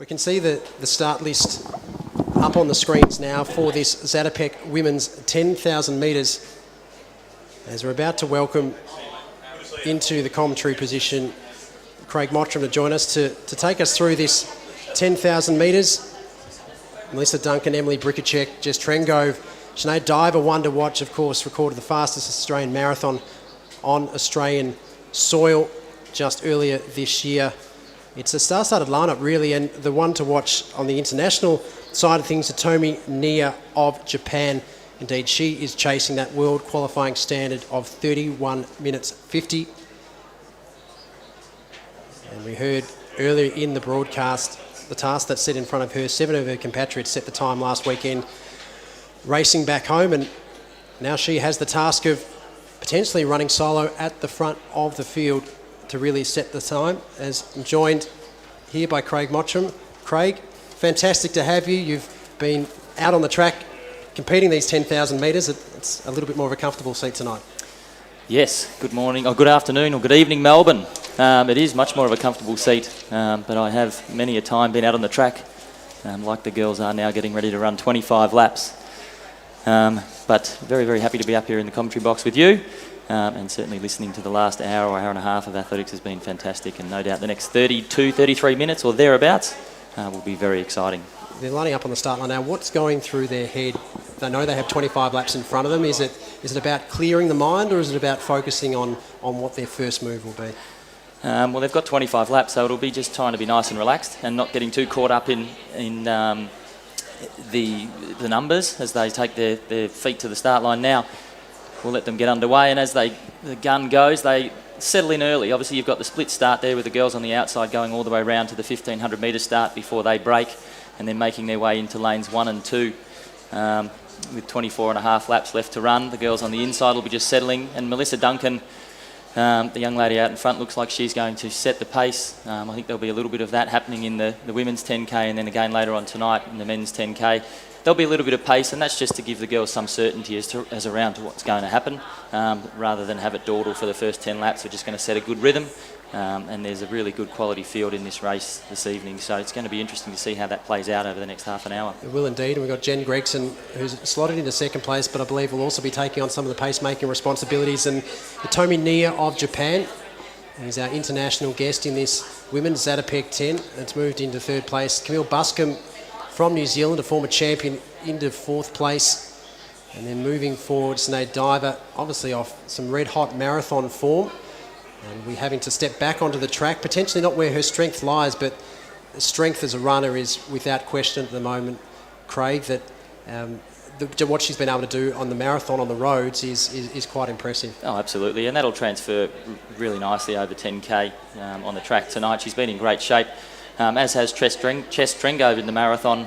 We can see the start list up on the screens now for this Zatopek women's 10,000 metres, as we're about to welcome into the commentary position Craig Mottram to join us to take us through this 10,000 metres. Melissa Duncan, Emily Brikacek, Jess Trengove, Sinead Diver, one to watch, of course, recorded the fastest Australian marathon on Australian soil just earlier this year. It's a star-studded lineup, really, and the one to watch on the international side of things, Hitomi Nia of Japan. Indeed, she is chasing that world qualifying standard of 31 minutes 50. And we heard earlier in the broadcast the task that's set in front of her. 7 of her compatriots set the time last weekend racing back home, and now she has the task of potentially running solo at the front of the field to really set the time, as I'm joined here by Craig Mottram. Craig, fantastic to have you. You've been out on the track competing these 10,000 metres. It's a little bit more of a comfortable seat tonight. Yes, good morning, or good afternoon, or good evening, Melbourne. It is much more of a comfortable seat, but I have many a time been out on the track, like the girls are now, getting ready to run 25 laps. But very, very happy to be up here in the commentary box with you, and certainly listening to the last hour or hour and a half of athletics has been fantastic, and no doubt the next 32, 33 minutes or thereabouts will be very exciting. They're lining up on the start line now. What's going through their head? They know they have 25 laps in front of them. Is it about clearing the mind, or is it about focusing on what their first move will be? Well, they've got 25 laps, so it'll be just trying to be nice and relaxed and not getting too caught up in the numbers as they take their feet to the start line now. We'll let them get underway, and as the gun goes, they settle in early. Obviously, you've got the split start there with the girls on the outside going all the way around to the 1,500 metre start before they break, and then making their way into lanes 1 and 2. With 24 and a half laps left to run, the girls on the inside will be just settling, and Melissa Duncan, the young lady out in front, looks like she's going to set the pace. I think there'll be a little bit of that happening in the women's 10K, and then again later on tonight in the men's 10K. There'll be a little bit of pace, and that's just to give the girls some certainty as around to what's going to happen, rather than have it dawdle for the first 10 laps. We're just going to set a good rhythm, and there's a really good quality field in this race this evening, so it's going to be interesting to see how that plays out over the next half an hour. It will indeed, and we've got Jen Gregson, who's slotted into second place, but I believe will also be taking on some of the pacemaking responsibilities, and Hitomi Nia of Japan is our international guest in this women's Zatopek 10. It's moved into third place. Camille Buscombe from New Zealand, a former champion, into fourth place. And then moving forward, Sinead Diver, obviously off some red-hot marathon form. And we're having to step back onto the track, potentially not where her strength lies, but strength as a runner is without question at the moment, Craig, that what she's been able to do on the marathon on the roads is quite impressive. Oh, absolutely, and that'll transfer really nicely over 10K on the track tonight. She's been in great shape. As has Jess Trengove in the marathon,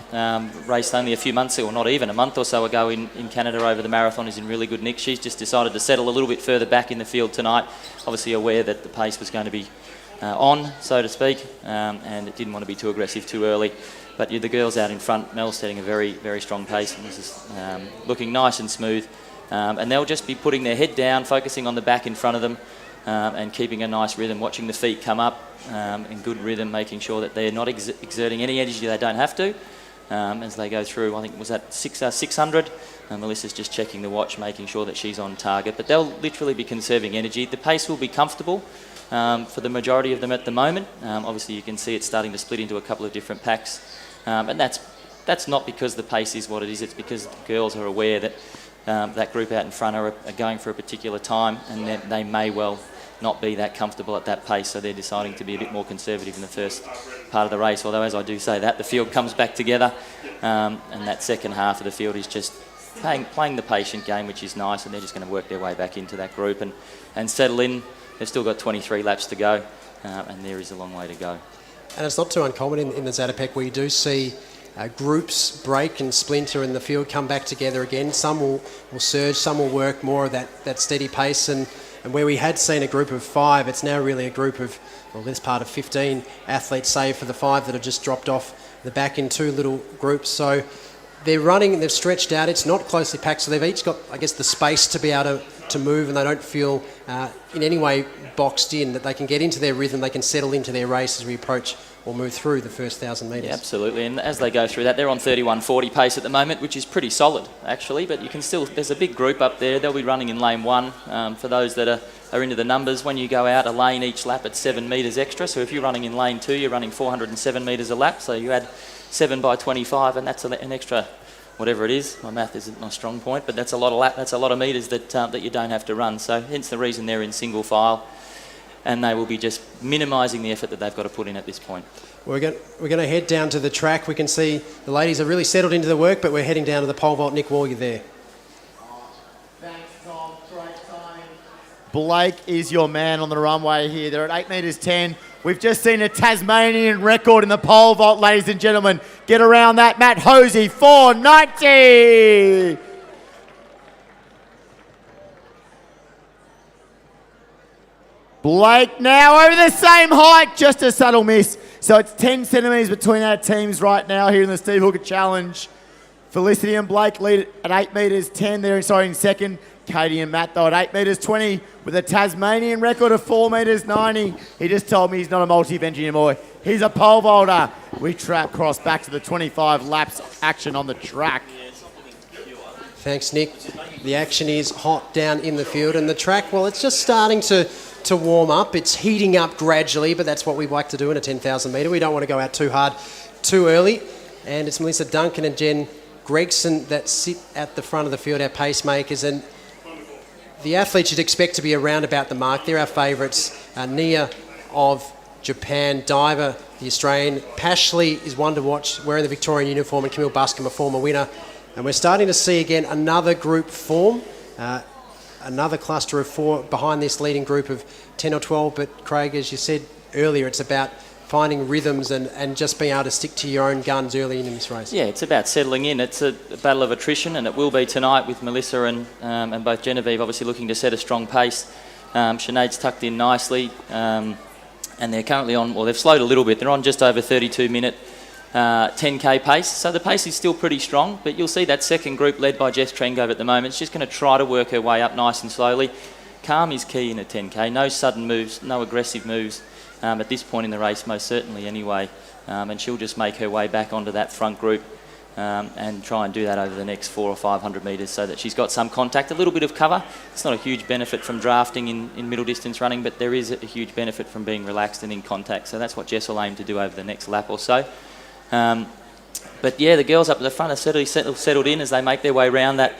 raced only a few months ago, or not even a month or so ago in Canada over the marathon, is in really good nick. She's just decided to settle a little bit further back in the field tonight, obviously aware that the pace was going to be on, so to speak, and it didn't want to be too aggressive too early. But the girls out in front, Mel's setting a very, very strong pace, and this is looking nice and smooth. And they'll just be putting their head down, focusing on the back in front of them, and keeping a nice rhythm, watching the feet come up in good rhythm, making sure that they're not exerting any energy they don't have to as they go through. I think it was at 600. Melissa's just checking the watch, making sure that she's on target. But they'll literally be conserving energy. The pace will be comfortable for the majority of them at the moment. Obviously, you can see it's starting to split into a couple of different packs. And that's not because the pace is what it is. It's because the girls are aware that that group out in front are going for a particular time, and that they may well not be that comfortable at that pace, so they're deciding to be a bit more conservative in the first part of the race. Although, as I do say that, the field comes back together, and that second half of the field is just playing the patient game, which is nice, and they're just going to work their way back into that group and settle in. They've still got 23 laps to go, and there is a long way to go. And it's not too uncommon in the Zatopek where you do see groups break and splinter and the field come back together again. Some will surge, some will work more of that steady pace, and where we had seen a group of 5, it's now really a group of, well, this part of 15 athletes, save for the 5 that have just dropped off the back in 2 little groups. So they're running, they've stretched out, it's not closely packed, so they've each got, I guess, the space to be able to move and they don't feel in any way boxed in, that they can get into their rhythm, they can settle into their race as we approach or move through the first 1,000 metres. Yeah, absolutely, and as they go through that, they're on 31.40 pace at the moment, which is pretty solid actually, but you can still, there's a big group up there. They'll be running in lane 1. For those that are into the numbers, when you go out a lane each lap at 7 metres extra, so if you're running in lane 2, you're running 407 metres a lap, so you add 7 by 25, and that's an extra, whatever it is. My math isn't my strong point, but that's a lot of that's a lot of metres that you don't have to run, so hence the reason they're in single file, and they will be just minimising the effort that they've got to put in at this point. We're going to head down to the track. We can see the ladies are really settled into the work, but we're heading down to the pole vault. Nick Wall, you're there. Thanks, Tom. Great timing. Blake is your man on the runway here. They're at 8 metres 10. We've just seen a Tasmanian record in the pole vault, ladies and gentlemen. Get around that. Matt Hosey, 490. Blake now over the same height, just a subtle miss. So it's 10 centimetres between our teams right now here in the Steve Hooker Challenge. Felicity and Blake lead at 8 metres 10. They're in second. Katie and Matt though at 8 metres 20 with a Tasmanian record of 4 metres 90. He just told me he's not a multi-event anymore. He's a pole vaulter. We cross back to the 25 laps action on the track. Thanks, Nick. The action is hot down in the field, and the track, well, it's just starting to warm up. It's heating up gradually, but that's what we like to do in a 10,000 metre. We don't want to go out too hard too early. And it's Melissa Duncan and Jen Gregson that sit at the front of the field, our pacemakers. And the athletes you'd expect to be around about the mark. They're our favourites. Nia of Japan, Diver, the Australian. Pashley is one to watch, wearing the Victorian uniform, and Camille Buscombe, a former winner. And we're starting to see again another group form. Another cluster of 4 behind this leading group of 10 or 12. But Craig, as you said earlier, it's about finding rhythms and just being able to stick to your own guns early in this race. Yeah, it's about settling in. It's a battle of attrition, and it will be tonight with Melissa and both Genevieve obviously looking to set a strong pace. Sinead's tucked in nicely, and they're currently on, well, they've slowed a little bit. They're on just over 32-minute 10k pace, so the pace is still pretty strong, but you'll see that second group led by Jess Trengove at the moment. She's going to try to work her way up nice and slowly. Calm is key in a 10k, no sudden moves, no aggressive moves at this point in the race, most certainly anyway, and she'll just make her way back onto that front group and try and do that over the next 400 or 500 metres so that she's got some contact, a little bit of cover. It's not a huge benefit from drafting in middle distance running, but there is a huge benefit from being relaxed and in contact, so that's what Jess will aim to do over the next lap or so. But yeah, the girls up at the front are settled in as they make their way around that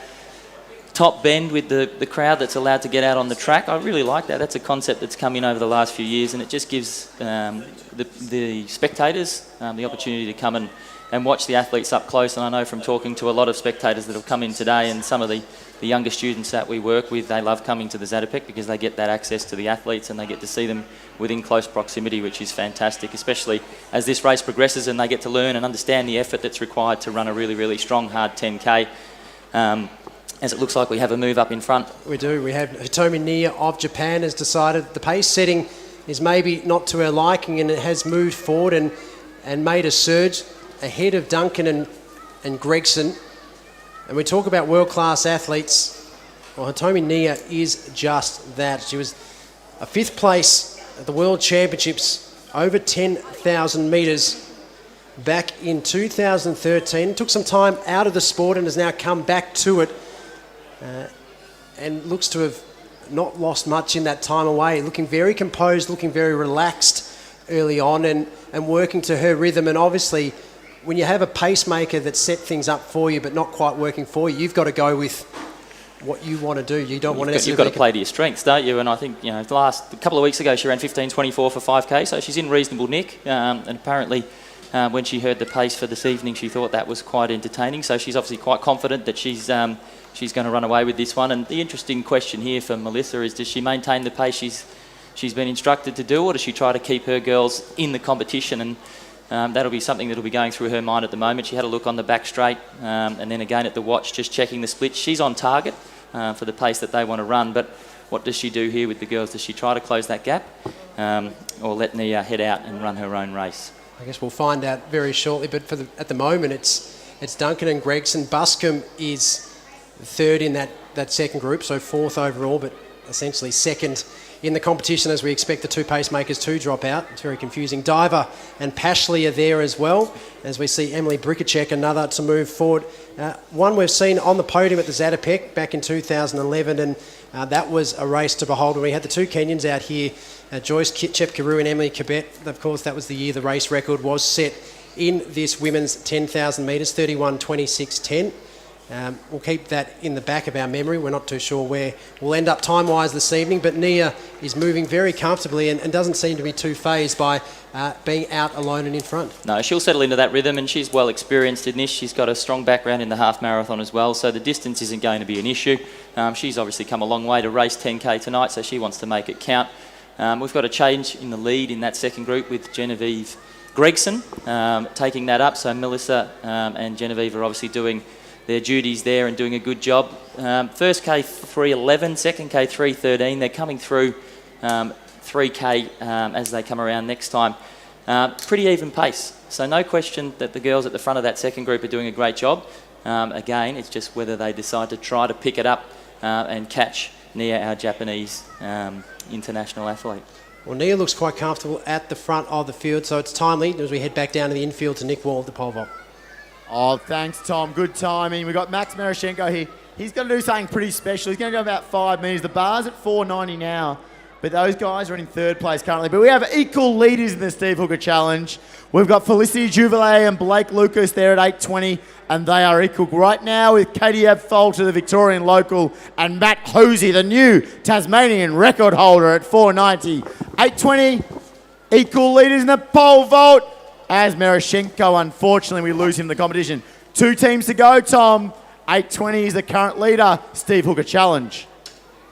top bend with the crowd that's allowed to get out on the track. I really like that. That's a concept that's come in over the last few years, and it just gives the spectators the opportunity to come and watch the athletes up close. And I know from talking to a lot of spectators that have come in today, and some of the younger students that we work with, they love coming to the Zatopek because they get that access to the athletes and they get to see them within close proximity, which is fantastic, especially as this race progresses and they get to learn and understand the effort that's required to run a really, really strong, hard 10k. As it looks like we have a move up in front. We do. We have Hitomi Nia of Japan has decided the pace setting is maybe not to her liking, and it has moved forward and made a surge ahead of Duncan and Gregson. And we talk about world-class athletes. Well, Hitomi Nia is just that. She was a 5th place at the World Championships over 10,000 metres back in 2013. Took some time out of the sport and has now come back to it and looks to have not lost much in that time away. Looking very composed, looking very relaxed early on and working to her rhythm. And obviously, when you have a pacemaker that set things up for you but not quite working for you, you've got to go with what you want to do. You don't want to... You've got to play to your strengths, don't you? And I think, the last couple of weeks ago, she ran 15.24 for 5k, so she's in reasonable nick. And apparently, when she heard the pace for this evening, she thought that was quite entertaining. So she's obviously quite confident that she's going to run away with this one. And the interesting question here for Melissa is, does she maintain the pace she's been instructed to do, or does she try to keep her girls in the competition? And that'll be something that'll be going through her mind at the moment. She had a look on the back straight and then again at the watch, just checking the split. She's on target for the pace that they want to run, but what does she do here with the girls? Does she try to close that gap or let Nia head out and run her own race? I guess we'll find out very shortly, but at the moment it's Duncan and Gregson. Buscombe is third in that that second group, so fourth overall, but essentially second in the competition as we expect the two pacemakers to drop out. It's very confusing. Diver and Pashley are there as well, as we see Emily Brikacek, another to move forward. One we've seen on the podium at the Zatopek back in 2011, and that was a race to behold when we had the two Kenyans out here, Joyce Chepkarou and Emily Kibet. Of course, that was the year the race record was set in this women's 10,000 metres, 31:26:10. We'll keep that in the back of our memory. We're not too sure where we'll end up time-wise this evening, but Nia is moving very comfortably and doesn't seem to be too phased by being out alone and in front. No, she'll settle into that rhythm, and she's well experienced in this. She's got a strong background in the half marathon as well, so the distance isn't going to be an issue. She's obviously come a long way to race 10K tonight, so she wants to make it count. We've got a change in the lead in that second group with Genevieve Gregson taking that up, so Melissa and Genevieve are obviously doing their duties there and doing a good job. First K 3:11, second K 3:13. They're coming through 3K as they come around next time. Pretty even pace. So no question that the girls at the front of that second group are doing a great job. Again, it's just whether they decide to try to pick it up and catch Nia, our Japanese international athlete. Well, Nia looks quite comfortable at the front of the field, so it's timely as we head back down to the infield to Nick Wall of the pole vault. Oh, thanks, Tom. Good timing. We've got Max Marashenko here. He's going to do something pretty special. He's going to go about 5 metres. The bar's at 4.90 now, but those guys are in third place currently. But we have equal leaders in the Steve Hooker Challenge. We've got Felicity Juvelet and Blake Lucas there at 8.20, and they are equal right now with Katie Abfolter, the Victorian local, and Matt Hosey, the new Tasmanian record holder at 4.90. 8.20, equal leaders in the pole vault. As Marashenko, unfortunately, we lose him in the competition. 2 teams to go, Tom. 8.20 is the current leader, Steve Hooker Challenge.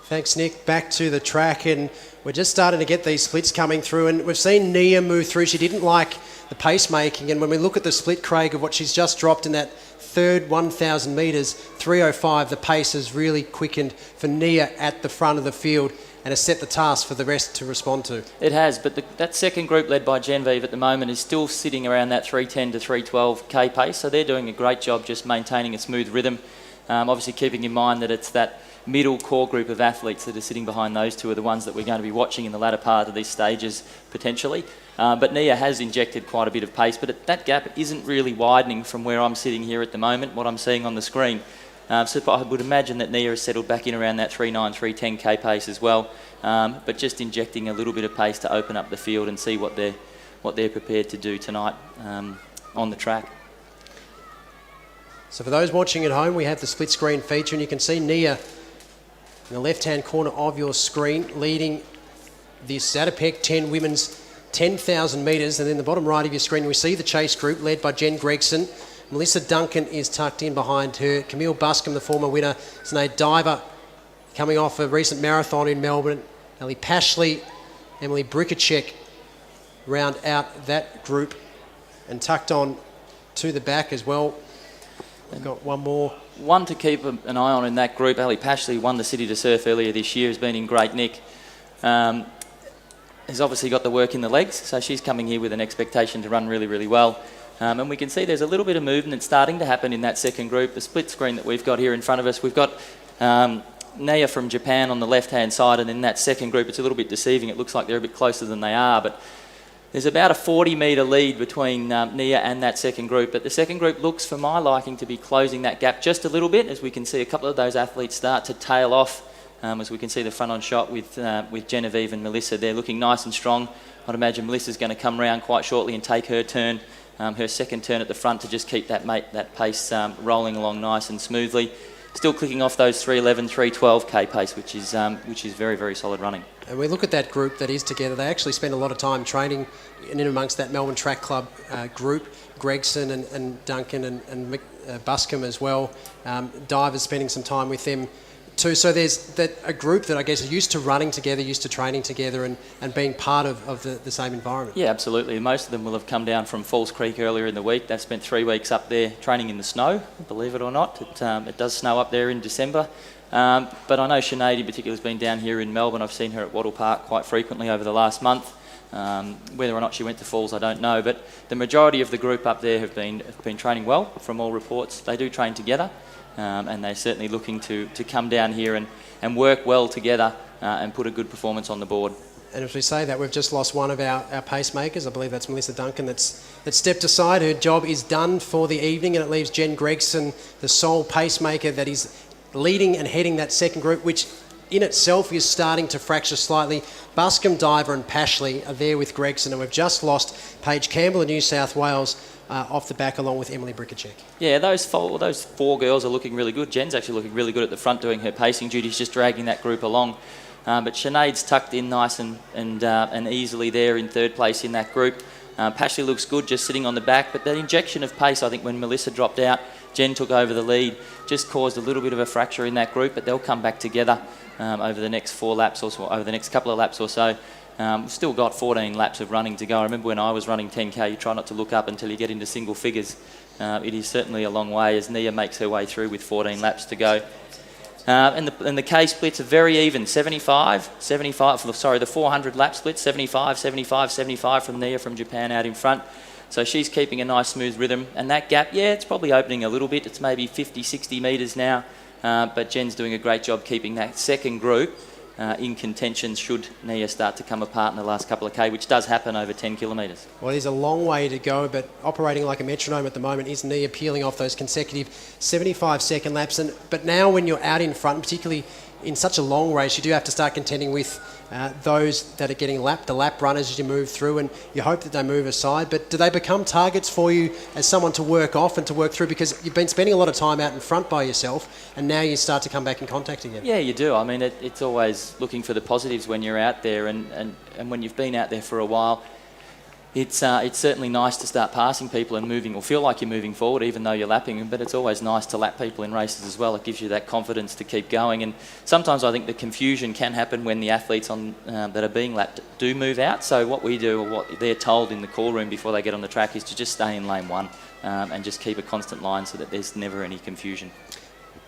Thanks, Nick. Back to the track, and we're just starting to get these splits coming through, and we've seen Nia move through. She didn't like the pacemaking, and when we look at the split, Craig, of what she's just dropped in that third 1,000 metres, 3:05, the pace has really quickened for Nia at the front of the field and has set the task for the rest to respond to. It has, but that second group led by Genevieve at the moment is still sitting around that 3:10 to 3:12k pace, so they're doing a great job just maintaining a smooth rhythm. Obviously keeping in mind that it's that middle core group of athletes that are sitting behind those two are the ones that we're going to be watching in the latter part of these stages potentially. But Nia has injected quite a bit of pace, but that gap isn't really widening from where I'm sitting here at the moment, what I'm seeing on the screen. So I would imagine that Nia has settled back in around that 3:9, 3:10k pace as well, but just injecting a little bit of pace to open up the field and see what they're prepared to do tonight on the track. So for those watching at home, we have the split screen feature, and you can see Nia in the left-hand corner of your screen leading this Zatopek 10 women's 10,000 metres, and in the bottom right of your screen we see the chase group led by Jen Gregson. Melissa Duncan is tucked in behind her. Camille Buscombe, the former winner, Sinead Diver, coming off a recent marathon in Melbourne. Ellie Pashley, Emily Brikacek round out that group, and tucked on to the back as well. We've got one more. One to keep an eye on in that group, Ali Pashley won the City to Surf earlier this year, has been in great nick. Has obviously got the work in the legs, so she's coming here with an expectation to run really, really well. And we can see there's a little bit of movement starting to happen in that second group. The split screen that we've got here in front of us, we've got Nia from Japan on the left-hand side, and in that second group it's a little bit deceiving. It looks like they're a bit closer than they are, but there's about a 40-metre lead between Nia and that second group, but the second group looks, for my liking, to be closing that gap just a little bit, as we can see a couple of those athletes start to tail off, as we can see the front-on shot with Genevieve and Melissa. They're looking nice and strong. I'd imagine Melissa's going to come round quite shortly and take her turn, her second turn at the front, to just keep that pace rolling along nice and smoothly. Still clicking off those 3:11, 3:12k pace, which is very, very solid running. And we look at that group that is together. They actually spend a lot of time training in and amongst that Melbourne Track Club group. Gregson and Duncan and Buscombe as well. Diver's spending some time with them too. So there's a group that I guess are used to running together, used to training together and being part of the same environment. Yeah, absolutely. Most of them will have come down from Falls Creek earlier in the week. They've spent 3 weeks up there training in the snow, believe it or not. It does snow up there in December. But I know Sinead in particular has been down here in Melbourne. I've seen her at Wattle Park quite frequently over the last month. Whether or not she went to falls, I don't know. But the majority of the group up there have been training well, from all reports. They do train together, and they're certainly looking to come down here and work well together and put a good performance on the board. And as we say that, we've just lost one of our pacemakers. I believe that's Melissa Duncan that's stepped aside. Her job is done for the evening, and it leaves Jen Gregson, the sole pacemaker that is leading and heading that second group, which in itself is starting to fracture slightly. Buscombe, Diver and Pashley are there with Gregson, and we've just lost Paige Campbell of New South Wales off the back, along with Emily Brickacek. Yeah, those four girls are looking really good. Jen's actually looking really good at the front doing her pacing duties, just dragging that group along. But Sinead's tucked in nice and easily there in third place in that group. Pashley looks good just sitting on the back, but that injection of pace, I think when Melissa dropped out, Jen took over the lead, just caused a little bit of a fracture in that group, but they'll come back together over the next 4 laps or so, over the next couple of laps or so. We've still got 14 laps of running to go. I remember when I was running 10K, you try not to look up until you get into single figures. It is certainly a long way as Nia makes her way through with 14 laps to go. And the K splits are very even, 75, the 400 lap split, 75, 75, 75 from Nia from Japan out in front. So she's keeping a nice smooth rhythm. And that gap, yeah, it's probably opening a little bit. It's maybe 50, 60 metres now. But Jen's doing a great job keeping that second group in contention should Nia start to come apart in the last couple of K, which does happen over 10 kilometres. Well, there's a long way to go, but operating like a metronome at the moment is Nia peeling off those consecutive 75-second laps. But now when you're out in front, particularly in such a long race, you do have to start contending with those that are getting lapped, the lap runners as you move through, and you hope that they move aside. But do they become targets for you as someone to work off and to work through? Because you've been spending a lot of time out in front by yourself, and now you start to come back in contact again. Yeah, you do. I mean, it's always looking for the positives when you're out there, and when you've been out there for a while, it's certainly nice to start passing people and moving, or feel like you're moving forward even though you're lapping them, but it's always nice to lap people in races as well. It gives you that confidence to keep going, and sometimes I think the confusion can happen when the athletes that are being lapped do move out. So what we do, or what they're told in the call room before they get on the track, is to just stay in lane 1 and just keep a constant line so that there's never any confusion.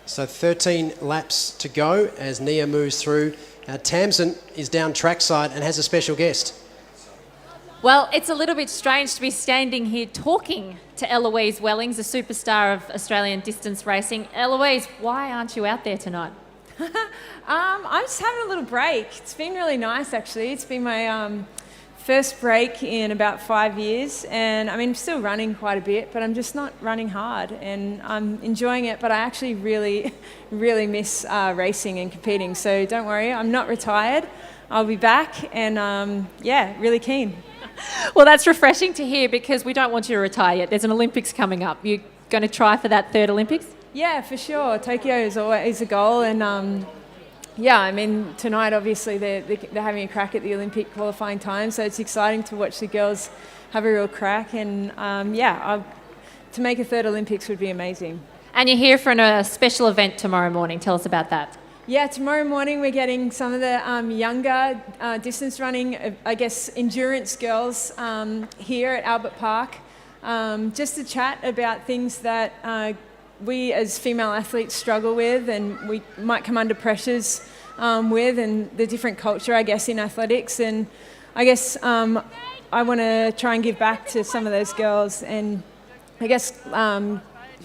So 13 laps to go as Nia moves through. Tamsin is down trackside and has a special guest. Well, it's a little bit strange to be standing here talking to Eloise Wellings, a superstar of Australian distance racing. Eloise, why aren't you out there tonight? I'm just having a little break. It's been really nice, actually. It's been my first break in about 5 years, and I mean, I'm still running quite a bit, but I'm just not running hard, and I'm enjoying it, but I actually really, really miss racing and competing. So don't worry, I'm not retired. I'll be back, and yeah, really keen. Well, that's refreshing to hear, because we don't want you to retire yet. There's an Olympics coming up. You're going to try for that third Olympics? Yeah, for sure. Tokyo is always a goal, and yeah, I mean, tonight obviously they're having a crack at the Olympic qualifying time, so it's exciting to watch the girls have a real crack, and yeah, to make a third Olympics would be amazing. And you're here for a special event tomorrow morning. Tell us about that. Yeah, tomorrow morning we're getting some of the younger distance running, I guess, endurance girls here at Albert Park, just to chat about things that we as female athletes struggle with, and we might come under pressures with, and the different culture, I guess, in athletics. And I guess I want to try and give back to some of those girls, and I guess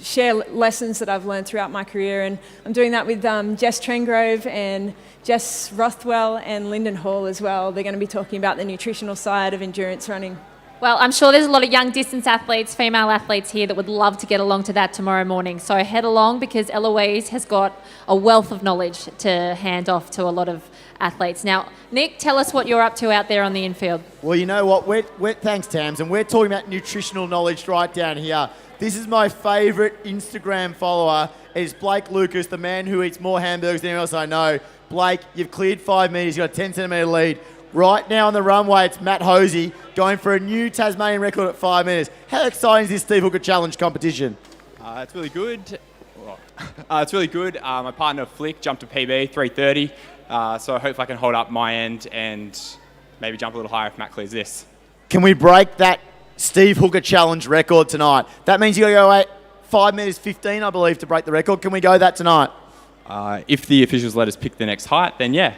share lessons that I've learned throughout my career. And I'm doing that with Jess Trengrove and Jess Rothwell and Lyndon Hall as well. They're going to be talking about the nutritional side of endurance running. Well, I'm sure there's a lot of young distance athletes, female athletes here that would love to get along to that tomorrow morning. So head along, because Eloise has got a wealth of knowledge to hand off to a lot of athletes. Now, Nick, tell us what you're up to out there on the infield. Well, you know what? Thanks, Tams. And we're talking about nutritional knowledge right down here. This is my favourite Instagram follower. It's Blake Lucas, the man who eats more hamburgers than anyone else I know. Blake, you've cleared 5 metres. You've got a 10 centimetre lead. Right now on the runway, it's Matt Hosey going for a new Tasmanian record at 5 metres. How exciting is this Steve Hooker Challenge competition? It's really good. It's really good. My partner Flick jumped a PB, 3:30. So hopefully I can hold up my end and maybe jump a little higher if Matt clears this. Can we break that Steve Hooker Challenge record tonight? That means you got to go at 5 metres 15, I believe, to break the record. Can we go that tonight? If the officials let us pick the next height, then yeah.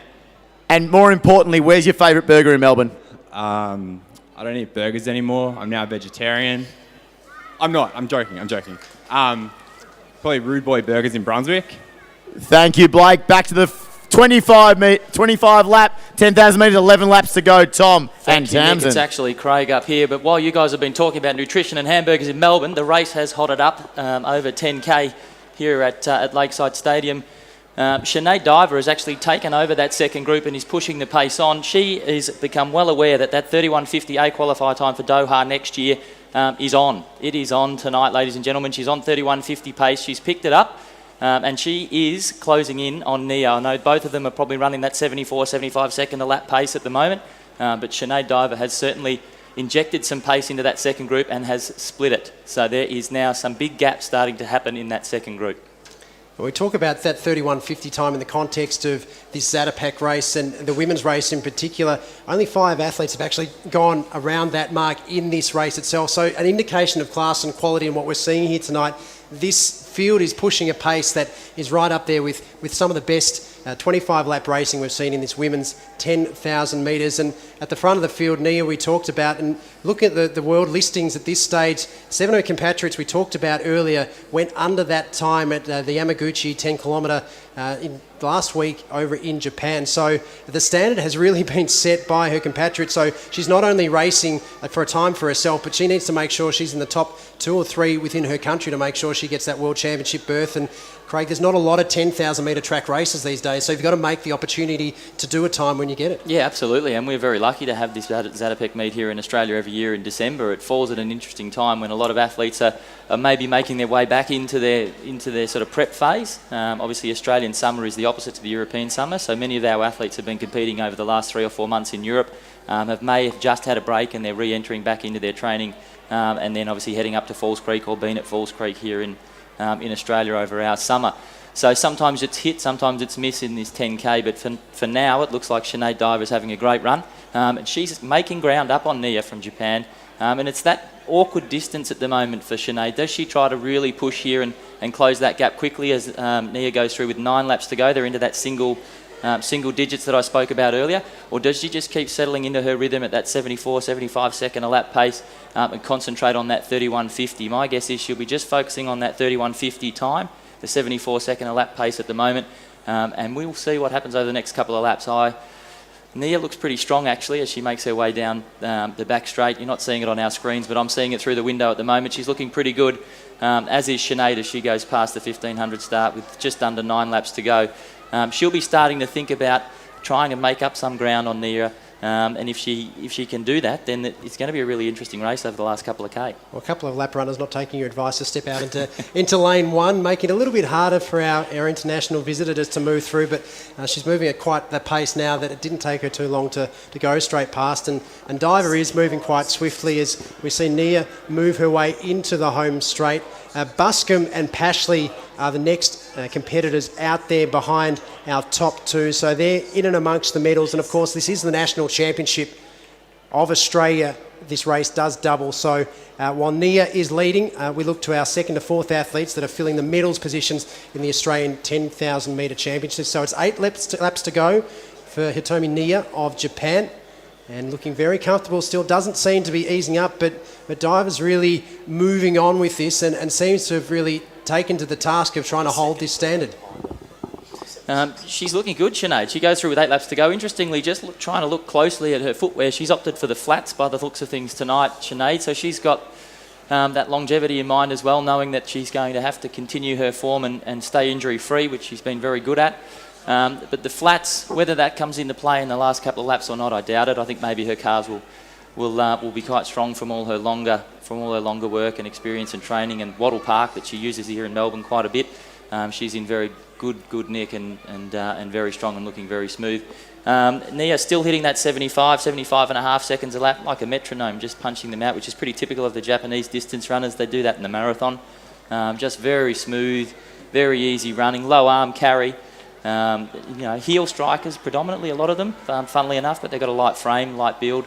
And more importantly, where's your favourite burger in Melbourne? I don't eat burgers anymore. I'm now a vegetarian. I'm not. I'm joking. Probably Rude Boy Burgers in Brunswick. Thank you, Blake. Back to the 25 lap, 10,000 metres, 11 laps to go, Tom and Thank you, Nick. Tamsin. It's actually Craig up here, but while you guys have been talking about nutrition and hamburgers in Melbourne, the race has hotted up over 10K here at Lakeside Stadium. Sinead Diver has actually taken over that second group and is pushing the pace on. She has become well aware that 31.50 A qualifier time for Doha next year is on. It is on tonight, ladies and gentlemen. She's on 31.50 pace. She's picked it up. And she is closing in on Nia. I know both of them are probably running that 74, 75 second a lap pace at the moment, but Sinead Diver has certainly injected some pace into that second group and has split it. So there is now some big gaps starting to happen in that second group. We talk about that 31.50 time in the context of this Zatopek race and the women's race in particular. Only 5 athletes have actually gone around that mark in this race itself. So an indication of class and quality in what we're seeing here tonight. This field is pushing a pace that is right up there with some of the best 25-lap racing we've seen in this women's 10,000 metres. And at the front of the field, Nia, we talked about, and looking at the world listings at this stage, 7 of her compatriots we talked about earlier went under that time at the Yamaguchi 10-kilometre in last week over in Japan. So the standard has really been set by her compatriots. So she's not only racing for a time for herself, but she needs to make sure she's in the top 2 or 3 within her country to make sure she gets that World Championship berth. And Craig, there's not a lot of 10,000 metre track races these days, so you've got to make the opportunity to do a time when you get it. Yeah, absolutely, and we're very lucky to have this Zatopek meet here in Australia every year in December. It falls at an interesting time when a lot of athletes are maybe making their way back into their sort of prep phase. Obviously, Australian summer is the opposite to the European summer, so many of our athletes have been competing over the last 3 or 4 months in Europe, may have just had a break and they're re-entering back into their training, and then obviously heading up to Falls Creek or being at Falls Creek here in Australia over our summer. So sometimes it's hit, sometimes it's miss in this 10K, but for now it looks like Sinead Diver's having a great run. And she's making ground up on Nia from Japan. And it's that awkward distance at the moment for Sinead. Does she try to really push here and close that gap quickly as Nia goes through with 9 laps to go? They're into that single digits that I spoke about earlier. Or does she just keep settling into her rhythm at that 74, 75 second a lap pace and concentrate on that 31.50? My guess is she'll be just focusing on that 31.50 time, the 74 second a lap pace at the moment, and we'll see what happens over the next couple of laps. Nia looks pretty strong actually as she makes her way down the back straight. You're not seeing it on our screens, but I'm seeing it through the window at the moment. She's looking pretty good, as is Sinead as she goes past the 1500 start with just under 9 laps to go. She'll be starting to think about trying to make up some ground on Nia. And if she can do that, then it's going to be a really interesting race over the last couple of K. Well, a couple of lap runners not taking your advice to step out into lane 1, making it a little bit harder for our international visitors to move through, but she's moving at quite the pace now that it didn't take her too long to go straight past, and Diver is moving quite swiftly as we see Nia move her way into the home straight. Buscombe and Pashley are the next competitors out there behind our top 2. So they're in and amongst the medals. And of course, this is the National Championship of Australia. This race does double. So while Nia is leading, we look to our 2nd to 4th athletes that are filling the medals positions in the Australian 10,000 metre championship. So it's 8 laps to go for Hitomi Nia of Japan. And looking very comfortable still, doesn't seem to be easing up, but Diver's really moving on with this and seems to have really taken to the task of trying to hold this standard. She's looking good, Sinead. She goes through with 8 laps to go. Interestingly, just trying to look closely at her footwear, she's opted for the flats by the looks of things tonight, Sinead, so she's got that longevity in mind as well, knowing that she's going to have to continue her form and stay injury-free, which she's been very good at. But the flats, whether that comes into play in the last couple of laps or not, I doubt it. I think maybe her cars will be quite strong from all her longer work and experience and training, and Wattle Park that she uses here in Melbourne quite a bit. She's in very good nick and very strong and looking very smooth. Nia still hitting that 75 and a half seconds a lap, like a metronome, just punching them out, which is pretty typical of the Japanese distance runners. They do that in the marathon. Just very smooth, very easy running, low arm carry. Heel strikers predominantly, a lot of them, funnily enough, but they've got a light frame, light build,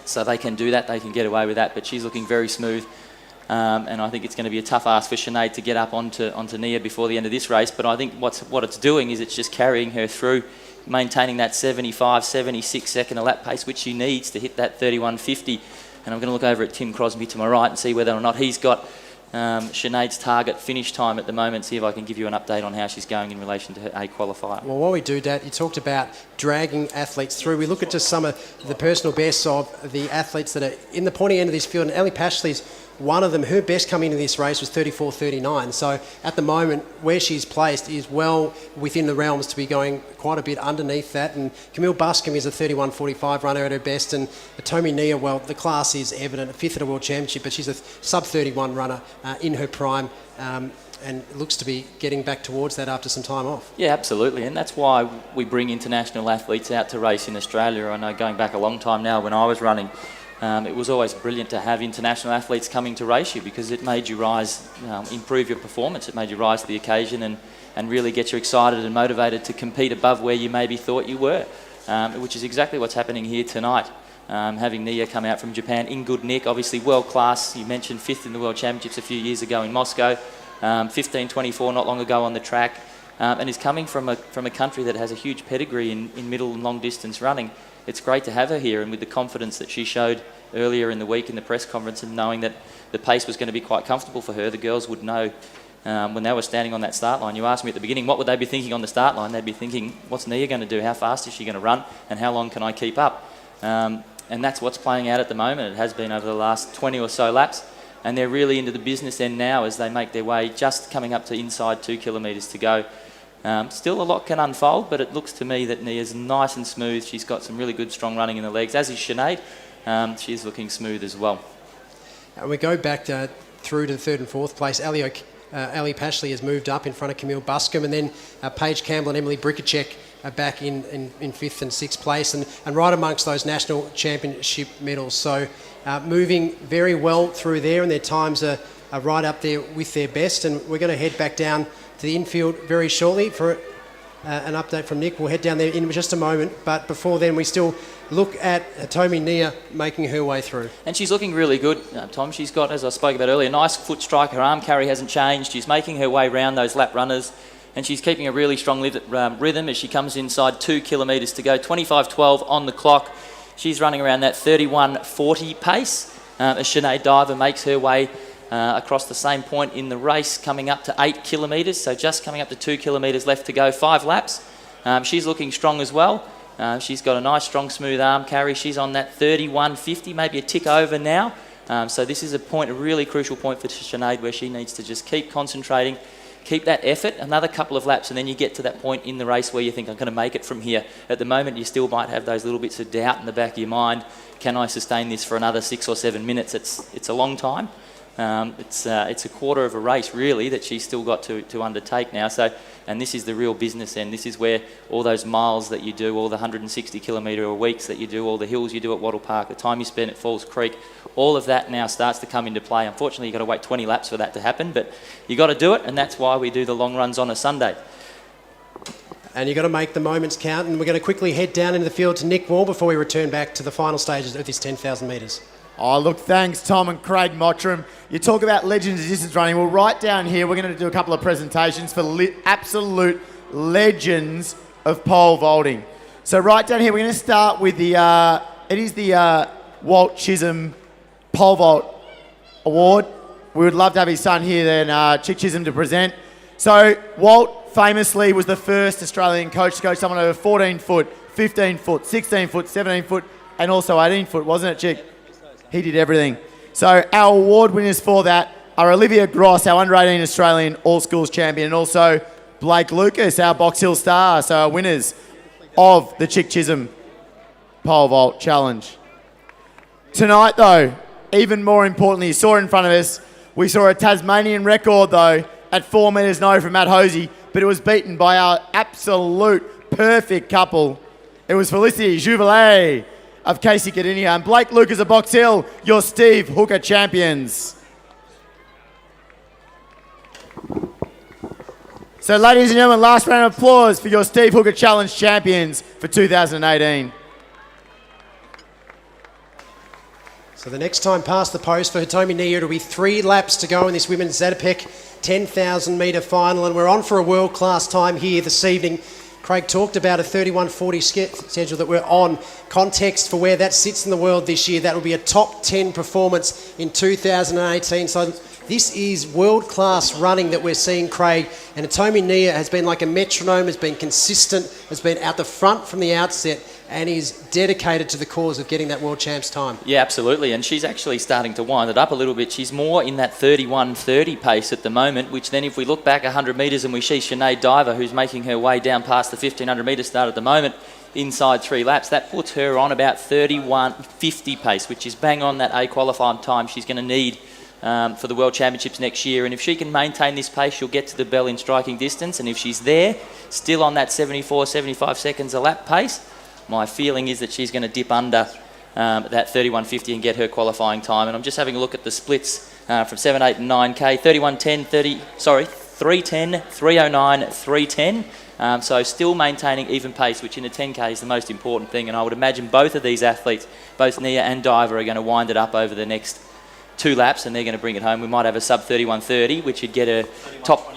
so they can do that, they can get away with that, but she's looking very smooth. And I think it's going to be a tough ask for Sinead to get up onto Nia before the end of this race. But I think what it's doing is it's just carrying her through, maintaining that 75, 76 second a lap pace, which she needs to hit that 31.50. And I'm going to look over at Tim Crosby to my right and see whether or not he's got Sinead's target finish time at the moment, see if I can give you an update on how she's going in relation to her A qualifier. Well, while we do that, you talked about dragging athletes through. We look at just some of the personal bests of the athletes that are in the pointy end of this field, and Ellie Pashley's one of them. Her best coming into this race was 34.39. So at the moment, where she's placed is well within the realms to be going quite a bit underneath that. And Camille Buscombe is a 31.45 runner at her best. And Tomi Nia, well, the class is evident, a fifth at a World Championship, but she's a sub-31 runner in her prime. And looks to be getting back towards that after some time off. Yeah, absolutely. And that's why we bring international athletes out to race in Australia. I know going back a long time now when I was running, it was always brilliant to have international athletes coming to race you because it made you rise, improve your performance. It made you rise to the occasion and really get you excited and motivated to compete above where you maybe thought you were, which is exactly what's happening here tonight. Having Nia come out from Japan in good nick, obviously world class. You mentioned fifth in the World Championships a few years ago in Moscow, 15.24 not long ago on the track, and is coming from a country that has a huge pedigree in middle and long distance running. It's great to have her here, and with the confidence that she showed earlier in the week in the press conference and knowing that the pace was going to be quite comfortable for her, the girls would know when they were standing on that start line. You asked me at the beginning, what would they be thinking on the start line? They'd be thinking, what's Nia going to do? How fast is she going to run? And how long can I keep up? And that's what's playing out at the moment. It has been over the last 20 or so laps, and they're really into the business end now as they make their way, just coming up to inside 2 kilometres to go. Still a lot can unfold, but it looks to me that Nia's nice and smooth. She's got some really good strong running in the legs, as is Sinead. She's looking smooth as well. And we go back through to the third and fourth place. Ellie Pashley has moved up in front of Camille Buscombe, and then Paige Campbell and Emily Brickachek are back in fifth and sixth place, and right amongst those national championship medals. So moving very well through there, and their times are right up there with their best. And we're going to head back down to the infield very shortly for an update from Nick. We'll head down there in just a moment, but before then we still look at Tomi Nia making her way through. And she's looking really good, Tom. She's got, as I spoke about earlier, a nice foot strike. Her arm carry hasn't changed. She's making her way around those lap runners, and she's keeping a really strong rhythm as she comes inside 2 kilometres to go. 25.12 on the clock. She's running around that 31.40 pace as Sinead Diver makes her way across the same point in the race, coming up to 8 kilometres, so just coming up to 2 kilometres left to go, 5 laps. She's looking strong as well. She's got a nice, strong, smooth arm carry. She's on that 31.50, maybe a tick over now. So this is a really crucial point for Sinead where she needs to just keep concentrating, keep that effort, another couple of laps, and then you get to that point in the race where you think, I'm going to make it from here. At the moment, you still might have those little bits of doubt in the back of your mind. Can I sustain this for another 6 or 7 minutes? It's a long time. It's a quarter of a race really that she's still got to undertake now. So, and this is the real business end. This is where all those miles that you do, all the 160 kilometre a weeks that you do, all the hills you do at Wattle Park, the time you spend at Falls Creek, all of that now starts to come into play. Unfortunately, you've got to wait 20 laps for that to happen, but you got to do it, and that's why we do the long runs on a Sunday. And you've got to make the moments count, and we're going to quickly head down into the field to Nick Wall before we return back to the final stages of this 10,000 metres. Oh, look, thanks, Tom and Craig Mottram. You talk about legends of distance running. Well, right down here, we're going to do a couple of presentations for absolute legends of pole vaulting. So right down here, we're going to start with the Walt Chisholm Pole Vault Award. We would love to have his son here then, Chick Chisholm, to present. So Walt famously was the first Australian coach to coach someone over 14 foot, 15 foot, 16 foot, 17 foot, and also 18 foot, wasn't it, Chick? He did everything. So our award winners for that are Olivia Gross, our under-18 Australian all-schools champion, and also Blake Lucas, our Box Hill star. So our winners of the Chick Chisholm Pole Vault Challenge. Tonight, though, even more importantly, you saw in front of us, we saw a Tasmanian record, though, at 4 metres no from Matt Hosey, but it was beaten by our absolute perfect couple. It was Felicity Juvelet of Casey Cadinia and Blake Lucas of Box Hill, your Steve Hooker champions. So ladies and gentlemen, last round of applause for your Steve Hooker Challenge champions for 2018. So the next time past the post for Hitomi Nia, it'll be 3 laps to go in this women's Zatopek 10,000 metre final, and we're on for a world-class time here this evening. Craig talked about a 31:40 schedule that we're on. Context for where that sits in the world this year, that will be a top 10 performance in 2018. So this is world-class running that we're seeing, Craig. And Hitomi Nia has been like a metronome, has been consistent, has been out the front from the outset, and is dedicated to the cause of getting that World Champs time. Yeah, absolutely. And she's actually starting to wind it up a little bit. She's more in that 31:30 pace at the moment, which then if we look back 100 metres and we see Sinead Diver, who's making her way down past the 1,500 metre start at the moment, inside 3 laps, that puts her on about 31:50 pace, which is bang on that A qualifying time she's going to need for the World Championships next year. And if she can maintain this pace, she'll get to the bell in striking distance. And if she's there, still on that 74, 75 seconds a lap pace, my feeling is that she's going to dip under that 31:50 and get her qualifying time. And I'm just having a look at the splits from 7, 8 and 9K. 31:10, 3:10, 3:09, 3:10. So still maintaining even pace, which in a 10K is the most important thing. And I would imagine both of these athletes, both Nia and Diver, are going to wind it up over the next 2 laps, and they're going to bring it home. We might have a sub 31:30, which would get a top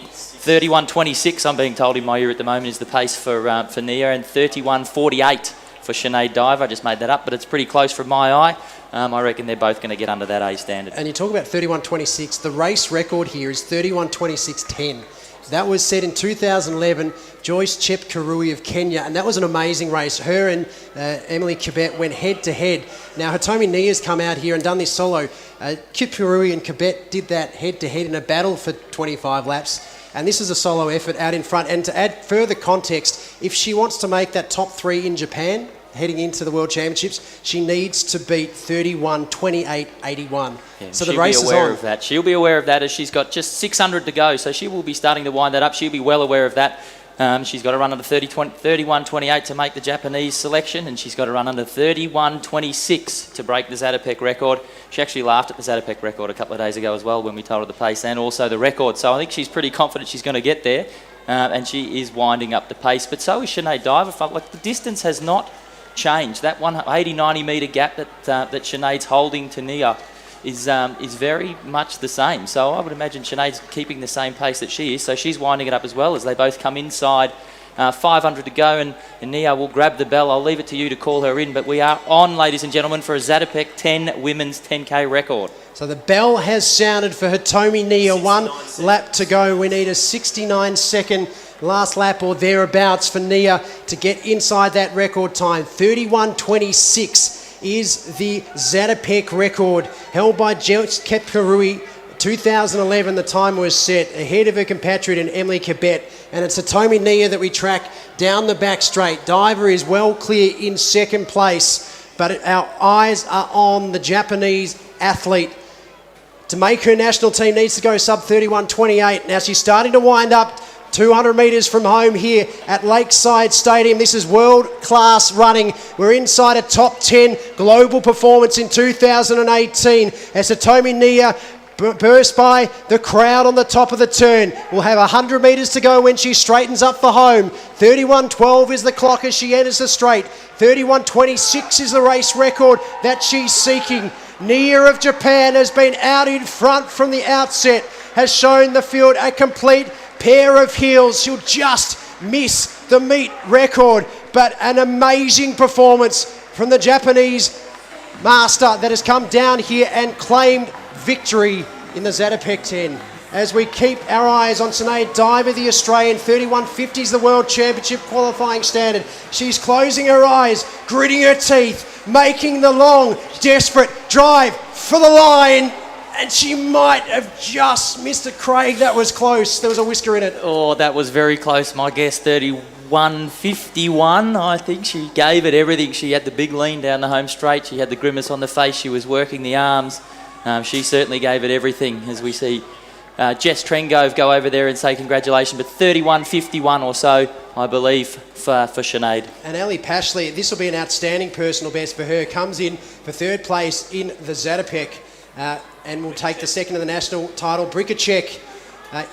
31:26, I'm being told in my ear at the moment, is the pace for Nia, and 31:48 for Sinead Diver. I just made that up, but it's pretty close from my eye. I reckon they're both going to get under that A standard. And you talk about 31:26. The race record here is 31:26.10. That was set in 2011. Joyce Chepkurui of Kenya, and that was an amazing race. Her and Emily Kibet went head-to-head. Now, Hitomi Nia's come out here and done this solo. Chepkurui and Kibet did that head-to-head in a battle for 25 laps. And this is a solo effort out in front. And to add further context, if she wants to make that top 3 in Japan, heading into the World Championships, she needs to beat 31:28.81. Yeah, so the race is on. She'll be aware of that. She'll be aware of that as she's got just 600 to go. So she will be starting to wind that up. She'll be well aware of that. She's got to run under 31:28 to make the Japanese selection, and she's got to run under 31:26 to break the Zatopek record. She actually laughed at the Zatopek record a couple of days ago as well when we told her the pace and also the record. So I think she's pretty confident she's going to get there, and she is winding up the pace. But so is Sinead Diver. Like, the distance has not changed. That 80-90 metre gap that Sinead's holding to Nia is very much the same. So I would imagine Sinead's keeping the same pace that she is. So she's winding it up as well as they both come inside. 500 to go, and Nia will grab the bell. I'll leave it to you to call her in. But we are on, ladies and gentlemen, for a Zatopek 10 women's 10K record. So the bell has sounded for Hitomi Nia. 1 lap to go. We need a 69-second last lap or thereabouts for Nia to get inside that record time. 31:26 is the Zatopek record held by Joyce Chepkurui. 2011, the time was set ahead of her compatriot in Emily Kibet, and it's Hitomi Nia that we track down the back straight. Diver is well clear in second place, but our eyes are on the Japanese athlete. To make her national team needs to go sub 31:28. Now she's starting to wind up 200 metres from home here at Lakeside Stadium. This is world-class running. We're inside a top 10 global performance in 2018 as Hitomi Nia burst by the crowd on the top of the turn. We'll have 100 metres to go when she straightens up for home. 31:12 is the clock as she enters the straight. 31:26 is the race record that she's seeking. Nia of Japan has been out in front from the outset, has shown the field a complete pair of heels. She'll just miss the meet record, but an amazing performance from the Japanese master that has come down here and claimed victory in the Zatopek 10. As we keep our eyes on Sinead Diver, the Australian, 31:50 is the World Championship qualifying standard. She's closing her eyes, gritting her teeth, making the long, desperate drive for the line. And she might have just missed it, Craig. That was close. There was a whisker in it. Oh, that was very close. My guess, 31:51. I think she gave it everything. She had the big lean down the home straight. She had the grimace on the face. She was working the arms. She certainly gave it everything, as we see Jess Trengove go over there and say congratulations. But 31:51 or so, I believe, for Sinead. And Ellie Pashley, this will be an outstanding personal best for her. Comes in for 3rd place in the Zatopek. And we'll take the second of the national title. Brikacek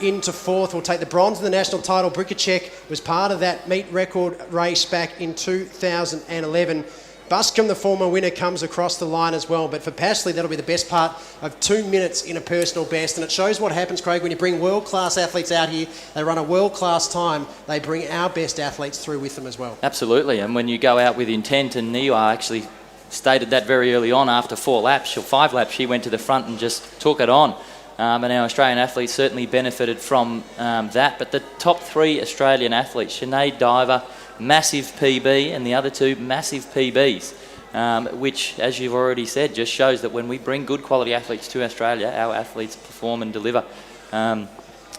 into 4th. We'll take the bronze of the national title. Brikacek was part of that meet record race back in 2011. Buscombe, the former winner, comes across the line as well. But for Pashley, that'll be the best part of 2 minutes in a personal best. And it shows what happens, Craig, when you bring world-class athletes out here. They run a world-class time. They bring our best athletes through with them as well. Absolutely. And when you go out with intent, and Niwa actually stated that very early on after 4 laps, or 5 laps, she went to the front and just took it on. And our Australian athletes certainly benefited from that. But the top 3 Australian athletes, Sinead Diver, massive PB, and the other 2 massive PBs, which, as you've already said, just shows that when we bring good quality athletes to Australia, our athletes perform and deliver. And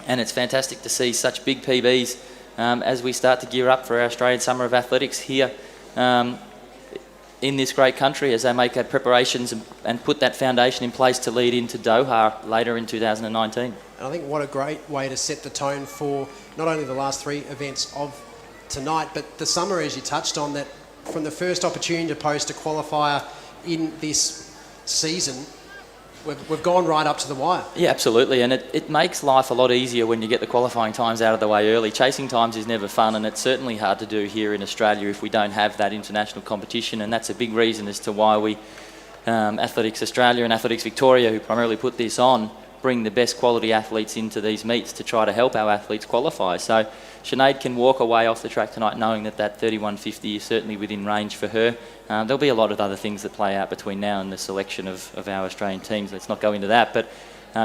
it's fantastic to see such big PBs as we start to gear up for our Australian Summer of Athletics here in this great country, as they make our preparations and put that foundation in place to lead into Doha later in 2019. And I think what a great way to set the tone for not only the last 3 events of tonight, but the summer, as you touched on, that from the first opportunity to post a qualifier in this season, we've gone right up to the wire. Yeah, absolutely, and it makes life a lot easier when you get the qualifying times out of the way early. Chasing times is never fun, and it's certainly hard to do here in Australia if we don't have that international competition, and that's a big reason as to why we, Athletics Australia and Athletics Victoria, who primarily put this on, bring the best quality athletes into these meets to try to help our athletes qualify. So Sinead can walk away off the track tonight knowing that 31.50 is certainly within range for her. There'll be a lot of other things that play out between now and the selection of our Australian teams. Let's not go into that, but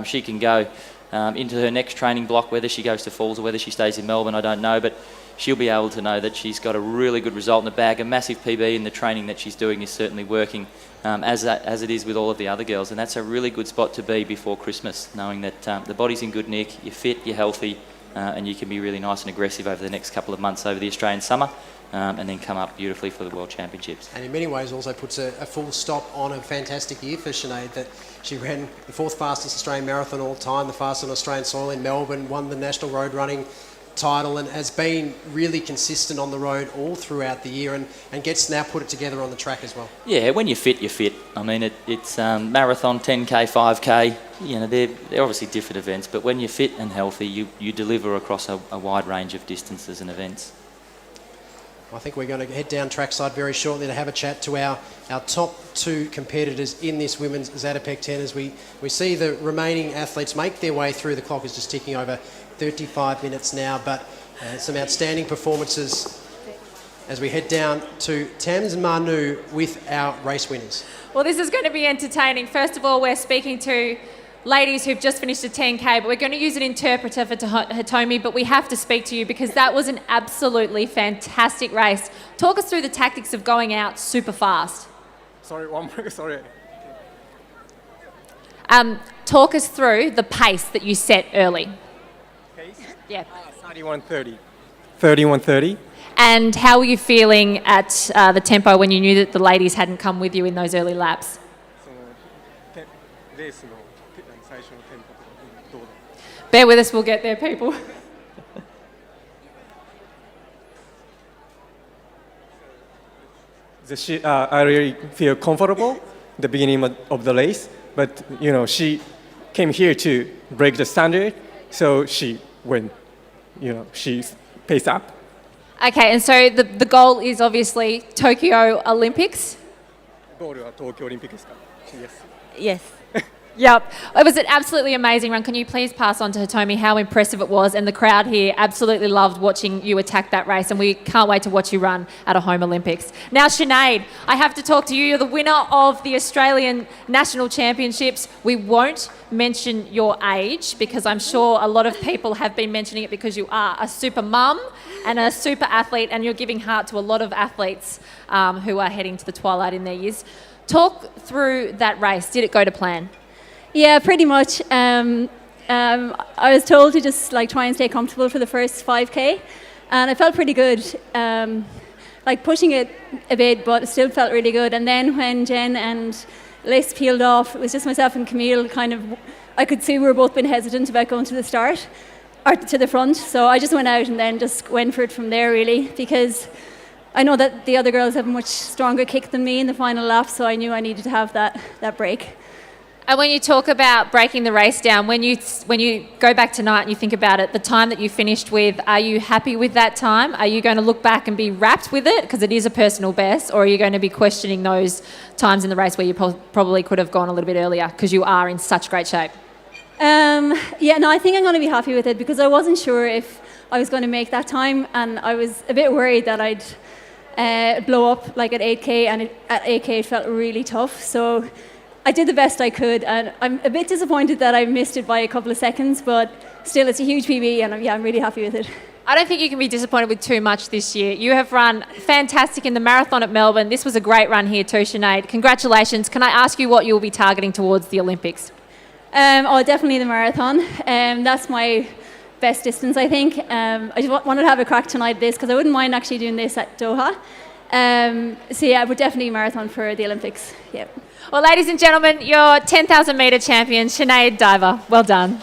she can go into her next training block. Whether she goes to Falls or whether she stays in Melbourne, I don't know, but she'll be able to know that she's got a really good result in the bag. A massive PB in the training that she's doing is certainly working, as it is with all of the other girls, and that's a really good spot to be before Christmas, knowing that the body's in good nick, you're fit, you're healthy, and you can be really nice and aggressive over the next couple of months over the Australian summer, and then come up beautifully for the World Championships. And in many ways also puts a full stop on a fantastic year for Sinead, that she ran the 4th fastest Australian marathon all time, the fastest on Australian soil in Melbourne, won the National Road Running title, and has been really consistent on the road all throughout the year, and gets now put it together on the track as well. Yeah, when you're fit, you're fit. I mean, it's marathon, 10K, 5K, you know, they're obviously different events, but when you're fit and healthy, you deliver across a wide range of distances and events. I think we're going to head down trackside very shortly to have a chat to our top 2 competitors in this women's Zatopek 10 as we see the remaining athletes make their way through. The clock is just ticking over 35 minutes now, but some outstanding performances as we head down to Tams Manu with our race winners. Well, this is going to be entertaining. First of all, we're speaking to ladies who've just finished a 10K, but we're going to use an interpreter for Hitomi, but we have to speak to you because that was an absolutely fantastic race. Talk us through the tactics of going out super fast. Sorry, one more, sorry. Talk us through the pace that you set early. Pace? Yeah. 31.30. 31.30. And how were you feeling at the tempo when you knew that the ladies hadn't come with you in those early laps? Bear with us, we'll get there, people. I really feel comfortable at the beginning of the race, but you know, she came here to break the standard, so she went, you know, she paced up. Okay, and so the goal is obviously Tokyo Olympics? Goal is Tokyo Olympics. Yes. Yes. Yep. It was an absolutely amazing run. Can you please pass on to Hitomi how impressive it was? And the crowd here absolutely loved watching you attack that race, and we can't wait to watch you run at a home Olympics. Now, Sinead, I have to talk to you. You're the winner of the Australian National Championships. We won't mention your age because I'm sure a lot of people have been mentioning it because you are a super mum and a super athlete, and you're giving heart to a lot of athletes who are heading to the twilight in their years. Talk through that race. Did it go to plan? Yeah, pretty much. I was told to just like try and stay comfortable for the first 5K, and I felt pretty good. Like pushing it a bit, but it still felt really good. And then when Jen and Liz peeled off, it was just myself and Camille. Kind of, I could see we were both being hesitant about going to the start or to the front. So I just went out and then just went for it from there, really, because I know that the other girls have a much stronger kick than me in the final lap. So I knew I needed to have that break. And when you talk about breaking the race down, when you go back tonight and you think about it, the time that you finished with, are you happy with that time? Are you going to look back and be wrapped with it because it is a personal best, or are you going to be questioning those times in the race where you probably could have gone a little bit earlier because you are in such great shape? I think I'm going to be happy with it because I wasn't sure if I was going to make that time, and I was a bit worried that I'd blow up like at 8K, and at 8K it felt really tough. So I did the best I could, and I'm a bit disappointed that I missed it by a couple of seconds, but still it's a huge PB, and I'm really happy with it. I don't think you can be disappointed with too much this year. You have run fantastic in the marathon at Melbourne. This was a great run here too, Sinead. Congratulations. Can I ask you what you'll be targeting towards the Olympics? Definitely the marathon. That's my best distance, I think. I just wanted to have a crack tonight at this because I wouldn't mind actually doing this at Doha. But definitely marathon for the Olympics. Yeah. Well, ladies and gentlemen, your 10,000 metre champion, Sinead Diver. Well done.